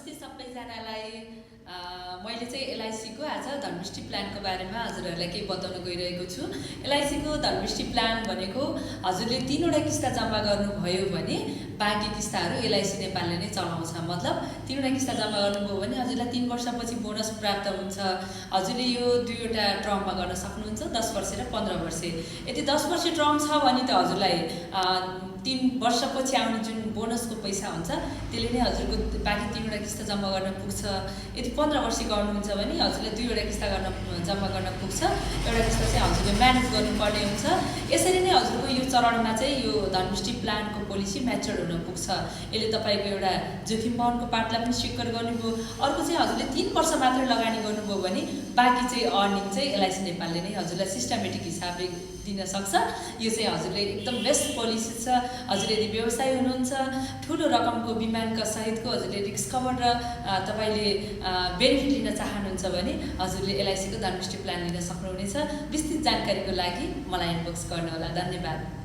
नमस्ते सबैजनालाई। मैले चाहिँ एलआईसीको आज धनवृष्टि प्लानको बारेमा हजुरहरूलाई केही बताउन गइरहेको छु। एलआईसीको धनवृष्टि प्लान भनेको हजुरले 3वटा किस्ता जम्मा गर्नुभयो भने बाँकी किस्ताहरू एलआईसी नेपालले नै चलाउँछ। मतलब 3वटा किस्ता जम्मा गर्नुभयो भने हजुरलाई 3 वर्षपछि बोनस प्राप्त हुन्छ। हजुरले यो 2वटा टर्ममा गर्न सक्नुहुन्छ, 10 वर्ष र 15 वर्ष। यदि 10 वर्ष टर्म छ भने त हजुरलाई 3 वर्षपछि आउने जुन बोनसको पैसा हुन्छ त्यसले नै हजुरको बाँकी 3वटा किस्ता जम्मा गर्न पुग्छ। यदि 15 वर्ष गर्नुहुन्छ भने हजुरले 2वटा किस्ता जम्मा गर्न पुग्छ। एउटा किस्ता चाहिँ हजुरले म्यानेज गर्नुपर्ने हुन्छ। यसरी नै हजुरको यो चरणमा चाहिँ यो धनवृष्टि प्लानको पोलिसी म्याच्योर हुन पुग्छ। यसले तपाईँको एउटा जोखिम वहनको पार्टलाई पनि स्वीकार गर्नुभयो। अर्को चाहिँ हजुरले 3 वर्ष मात्रै लगानी गर्नुभयो भने बाँकी चाहिँ अर्निङ चाहिँ एलआईसी नेपालले नै हजुरलाई सिस्टमेटिक हिसाबले दिन सक्छ। यो चाहिँ हजुरले एकदम बेस्ट पोलिसी छ। हजुर यदि व्यवसाय हुनुहुन्छ, ठुलो रकमको बिमाका सहितको हजुरले रिस्क कभर र तपाईँले बेनिफिट लिन चाहनुहुन्छ भने हजुरले एलआईसीको धनवृष्टि प्लान लिन सक्नुहुनेछ। विस्तृत जानकारीको लागि मलाई इनबक्स गर्नुहोला। धन्यवाद।